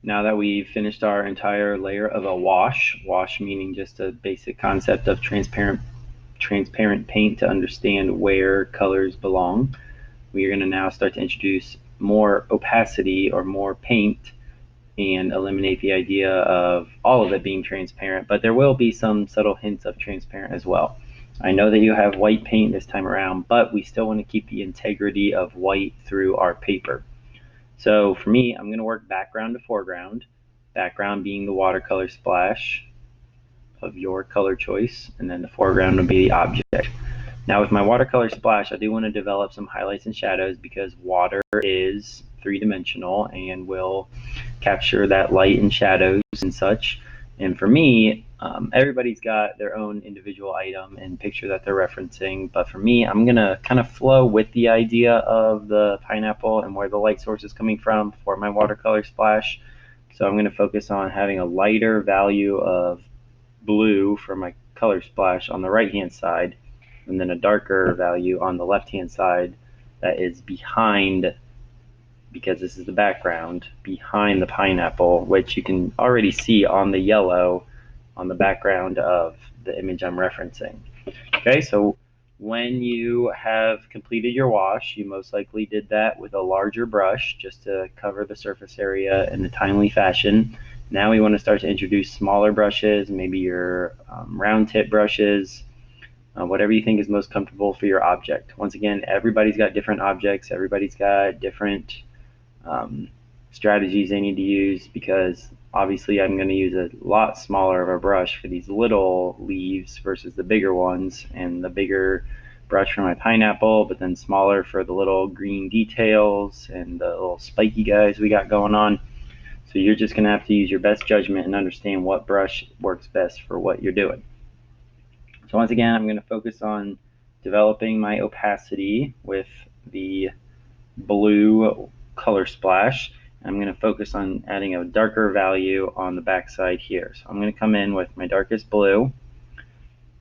Now that we've finished our entire layer of a wash meaning just a basic concept of transparent paint to understand where colors belong, we are going to now start to introduce more opacity or more paint and eliminate the idea of all of it being transparent, but there will be some subtle hints of transparent as well. I know that you have white paint this time around, but we still want to keep the integrity of white through our paper. So for me, I'm going to work background to foreground, background being the watercolor splash of your color choice, and then the foreground will be the object. Now with my watercolor splash, I do want to develop some highlights and shadows because water is three-dimensional and will capture that light and shadows and such. And for me, everybody's got their own individual item and picture that they're referencing. But for me, I'm going to kind of flow with the idea of the pineapple and where the light source is coming from for my watercolor splash. So I'm going to focus on having a lighter value of blue for my color splash on the right-hand side, and then a darker value on the left-hand side that is behind, because this is the background, behind the pineapple, which you can already see on the yellow on the background of the image I'm referencing. Okay, so when you have completed your wash, you most likely did that with a larger brush just to cover the surface area in a timely fashion. Now we want to start to introduce smaller brushes, maybe your round tip brushes, whatever you think is most comfortable for your object. Once again, everybody's got different objects, everybody's got different strategies they need to use, because obviously I'm going to use a lot smaller of a brush for these little leaves versus the bigger ones, and the bigger brush for my pineapple, but then smaller for the little green details and the little spiky guys we got going on. So you're just going to have to use your best judgment and understand what brush works best for what you're doing. So once again, I'm going to focus on developing my opacity with the blue color splash. I'm going to focus on adding a darker value on the backside here. So I'm going to come in with my darkest blue.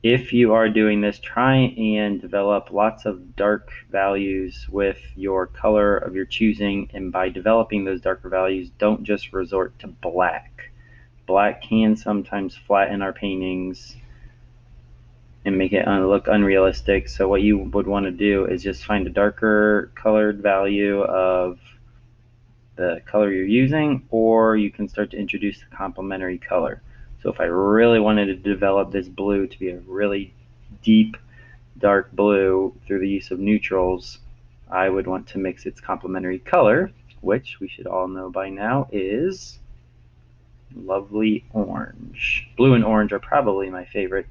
If you are doing this, try and develop lots of dark values with your color of your choosing, and by developing those darker values, don't just resort to black. Black can sometimes flatten our paintings and make it look unrealistic. So what you would want to do is just find a darker colored value of the color you're using, or you can start to introduce the complementary color. So if I really wanted to develop this blue to be a really deep dark blue through the use of neutrals, I would want to mix its complementary color, which we should all know by now is lovely orange. Blue and orange are probably my favorite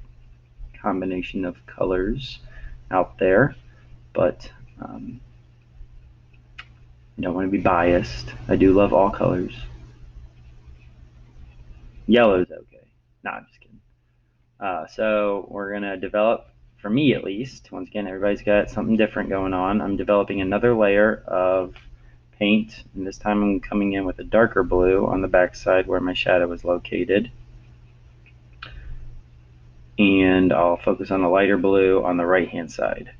combination of colors out there, but I don't want to be biased. I do love all colors. Yellow's okay. No, I'm just kidding. So we're going to develop, for me at least, once again, everybody's got something different going on. I'm developing another layer of paint, and this time I'm coming in with a darker blue on the back side where my shadow is located. And I'll focus on the lighter blue on the right-hand side.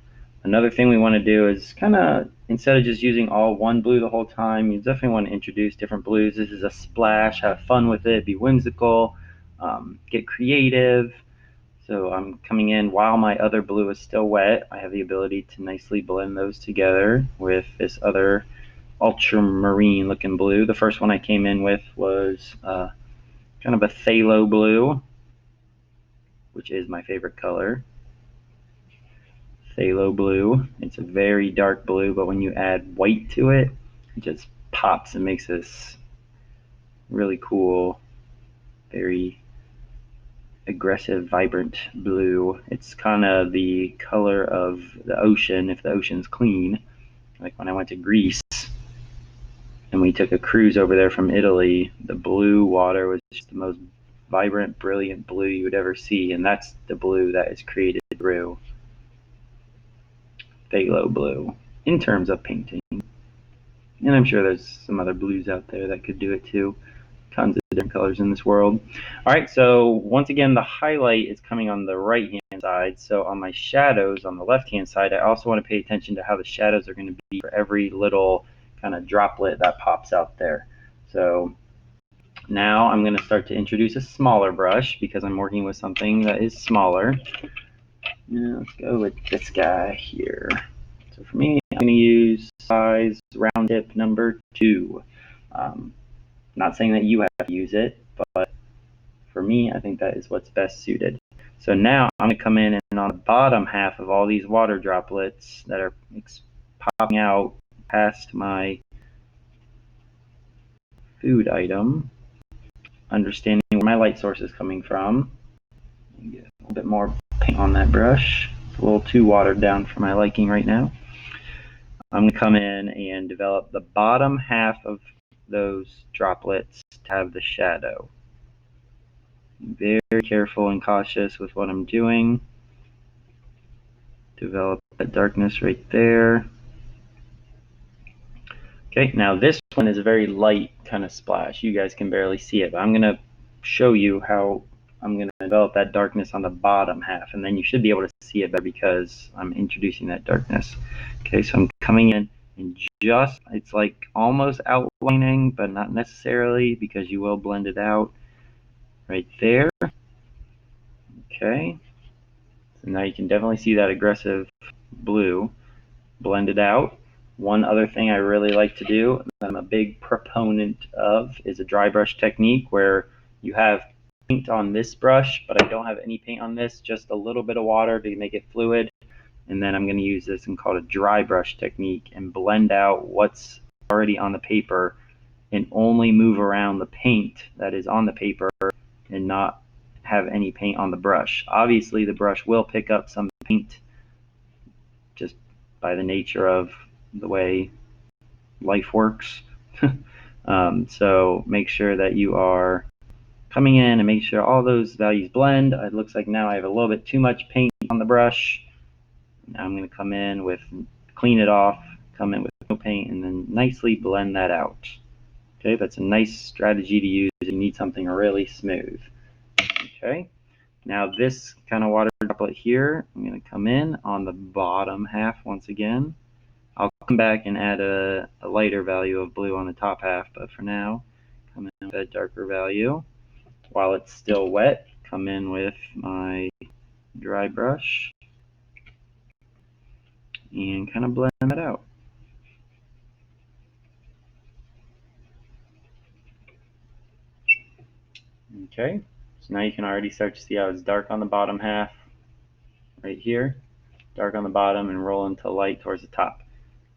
Another thing we want to do is kind of, instead of just using all one blue the whole time, you definitely want to introduce different blues. This is a splash, have fun with it, be whimsical, get creative. So I'm coming in while my other blue is still wet. I have the ability to nicely blend those together with this other ultramarine looking blue. The first one I came in with was kind of a phthalo blue, which is my favorite color. Phthalo blue. It's a very dark blue, but when you add white to it, it just pops and makes this really cool, very aggressive, vibrant blue. It's kind of the color of the ocean if the ocean's clean. Like when I went to Greece and we took a cruise over there from Italy, the blue water was just the most vibrant, brilliant blue you would ever see, and that's the blue that is created through phthalo blue in terms of painting. And I'm sure there's some other blues out there that could do it too. Tons of different colors in this world. All right, so once again, the highlight is coming on the right-hand side. So on my shadows on the left-hand side, I also want to pay attention to how the shadows are going to be for every little kind of droplet that pops out there. So Now I'm going to start to introduce a smaller brush because I'm working with something that is smaller. Now let's go with this guy here. So for me, I'm going to use size round tip number 2. Not saying that you have to use it, but for me, I think that is what's best suited. So now I'm going to come in and on the bottom half of all these water droplets that are popping out past my food item, understanding where my light source is coming from. Get a little bit more paint on that brush. It's a little too watered down for my liking right now. I'm going to come in and develop the bottom half of those droplets to have the shadow. Very careful and cautious with what I'm doing. Develop that darkness right there. Okay, now this one is a very light kind of splash. You guys can barely see it, but I'm going to show you how I'm going to develop that darkness on the bottom half, and then you should be able to see it better because I'm introducing that darkness. Okay, so I'm coming in and just, it's like almost outlining, but not necessarily because you will blend it out right there. Okay, so now you can definitely see that aggressive blue blended out. One other thing I really like to do, that I'm a big proponent of, is a dry brush technique where you have paint on this brush, but I don't have any paint on this, just a little bit of water to make it fluid. And then I'm going to use this and called a dry brush technique and blend out what's already on the paper and only move around the paint that is on the paper and not have any paint on the brush. Obviously, the brush will pick up some paint just by the nature of the way life works. So make sure that you are coming in and make sure all those values blend. It looks like now I have a little bit too much paint on the brush. Now I'm going to come in with, clean it off, come in with no paint, and then nicely blend that out. Okay, that's a nice strategy to use if you need something really smooth. Okay, now this kind of water droplet here, I'm going to come in on the bottom half once again. I'll come back and add a lighter value of blue on the top half, but for now, come in with a darker value. While it's still wet, come in with my dry brush and kind of blend that out. Okay, so now you can already start to see how it's dark on the bottom half right here, dark on the bottom, and roll into light towards the top.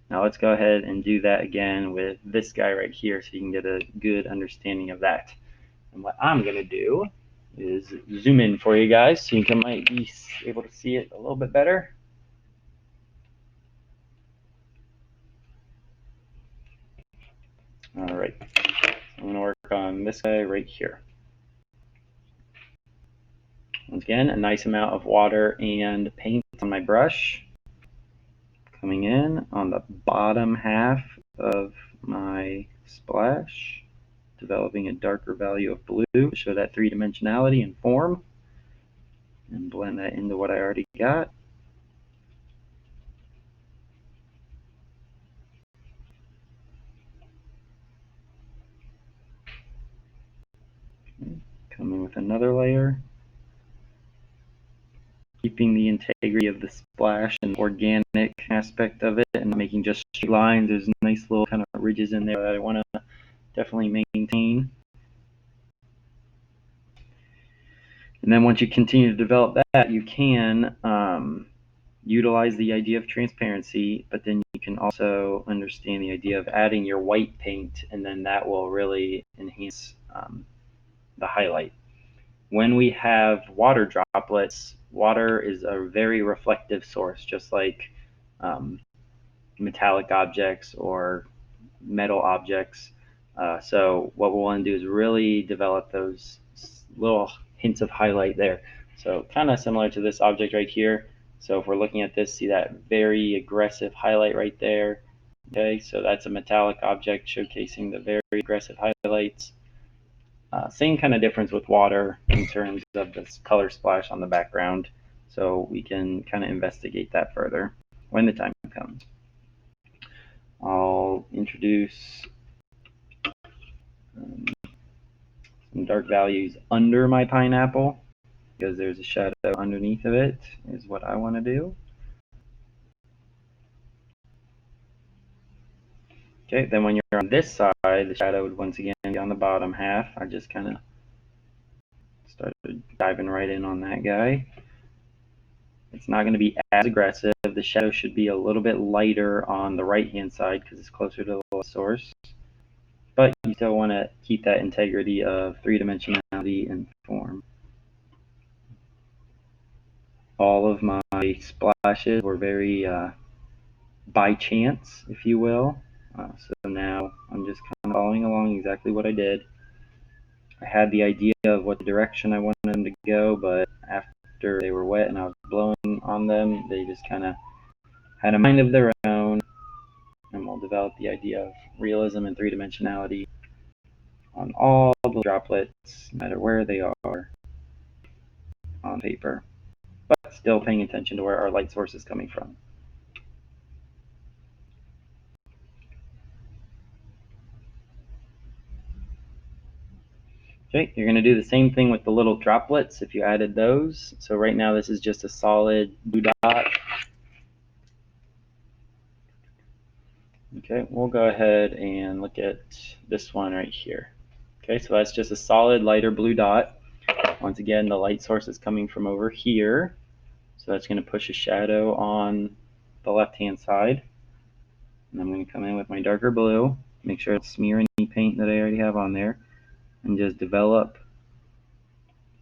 Now let's go ahead and do that again with this guy right here so you can get a good understanding of that. And what I'm going to do is zoom in for you guys so you might be able to see it a little bit better. All right, I'm going to work on this guy right here. Once again, a nice amount of water and paint on my brush. Coming in on the bottom half of my splash, developing a darker value of blue to show that three-dimensionality and form, and blend that into what I already got. Come in with another layer, keeping the integrity of the splash and organic aspect of it and making just straight lines. There's nice little kind of ridges in there that I want to definitely maintain. And then once you continue to develop that, you can utilize the idea of transparency, but then you can also understand the idea of adding your white paint, and then that will really enhance the highlight. When we have water droplets, water is a very reflective source, just like metallic objects or metal objects. So what we'll want to do is really develop those little hints of highlight there. So kind of similar to this object right here. So if we're looking at this, see that very aggressive highlight right there. Okay, so that's a metallic object showcasing the very aggressive highlights. Same kind of difference with water in terms of this color splash on the background. So we can kind of investigate that further when the time comes. I'll introduce some dark values under my pineapple because there's a shadow underneath of it is what I want to do. Okay, then when you're on this side, the shadow would once again be on the bottom half. I just kind of started diving right in on that guy. It's not going to be as aggressive. The shadow should be a little bit lighter on the right-hand side because it's closer to the source. But you still want to keep that integrity of three-dimensionality and form. All of my splashes were very by chance, if you will. So now I'm just kind of following along exactly what I did. I had the idea of what direction I wanted them to go, but after they were wet and I was blowing on them, they just kind of had a mind of their own, and we'll develop the idea of realism and three-dimensionality on all the droplets, no matter where they are on paper, but still paying attention to where our light source is coming from. Okay, you're going to do the same thing with the little droplets if you added those. So right now this is just a solid blue dot. Okay, we'll go ahead and look at this one right here. Okay, so that's just a solid lighter blue dot. Once again, the light source is coming from over here. So that's going to push a shadow on the left-hand side. And I'm going to come in with my darker blue, make sure it's smear any paint that I already have on there, and just develop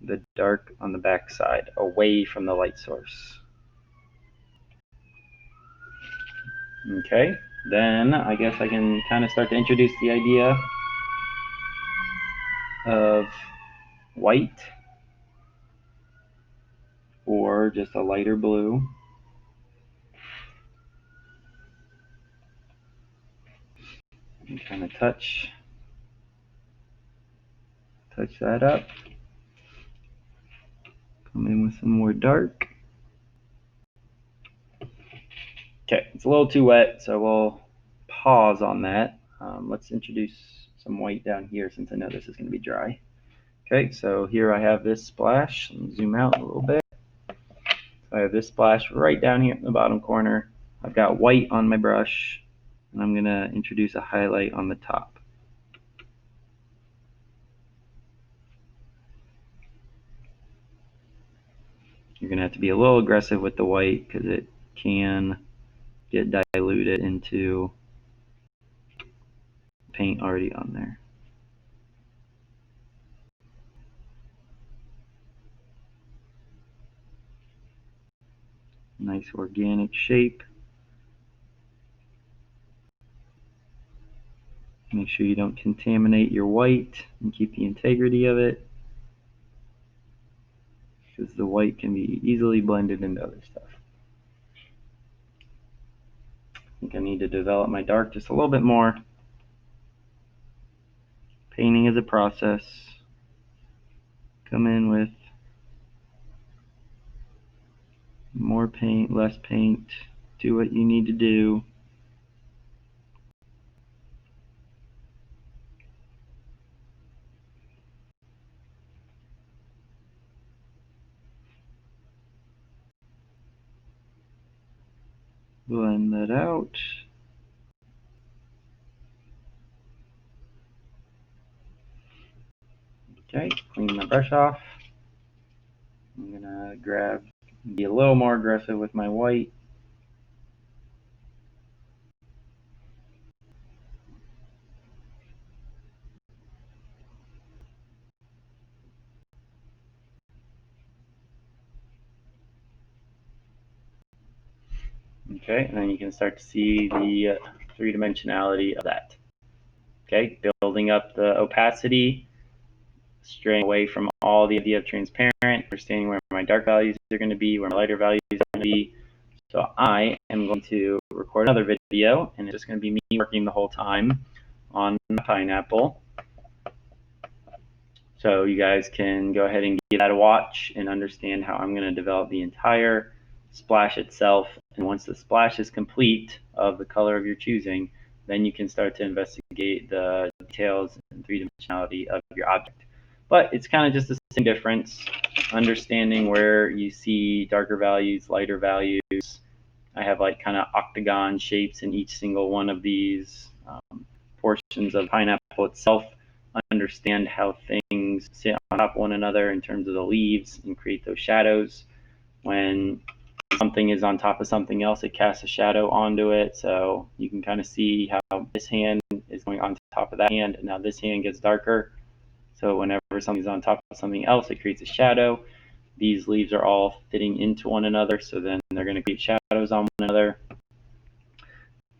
the dark on the back side away from the light source. Okay, then I guess I can kind of start to introduce the idea of white or just a lighter blue. And kind of touch that up. Come in with some more dark. Okay, it's a little too wet, so we'll pause on that. Let's introduce some white down here since I know this is going to be dry. Okay, so here I have this splash. Let me zoom out a little bit. So I have this splash right down here in the bottom corner. I've got white on my brush, and I'm going to introduce a highlight on the top. You're going to have to be a little aggressive with the white because it can get diluted into paint already on there. Nice organic shape. Make sure you don't contaminate your white and keep the integrity of it, because the white can be easily blended into other stuff. I think I need to develop my dark just a little bit more. Painting is a process. Come in with more paint, less paint. Do what you need to do. Blend that out. Okay, clean my brush off. I'm gonna be a little more aggressive with my white. Okay, and then you can start to see the three-dimensionality of that. Okay, building up the opacity, straying away from all the idea of transparent, understanding where my dark values are going to be, where my lighter values are going to be. So I am going to record another video, and it's just going to be me working the whole time on my pineapple. So you guys can go ahead and give that a watch and understand how I'm going to develop the entire splash itself. And once the splash is complete of the color of your choosing, then you can start to investigate the details and three-dimensionality of your object. but it's kind of just the same difference, understanding where you see darker values, lighter values. I have like kind of octagon shapes in each single one of these portions of pineapple itself. Understand how things sit on top of one another in terms of the leaves and create those shadows. When something is on top of something else, it casts a shadow onto it. So you can kind of see how this hand is going on top of that hand, and now this hand gets darker. So whenever something's on top of something else, it creates a shadow. These leaves are all fitting into one another, so then they're going to create shadows on one another.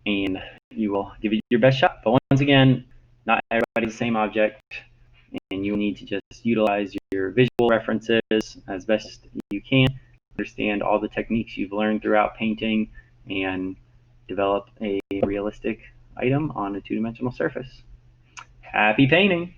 And you will give it your best shot. But once again, not everybody's the same object, and you need to just utilize your visual references as best you can, understand all the techniques you've learned throughout painting, and develop a realistic item on a two-dimensional surface. Happy painting!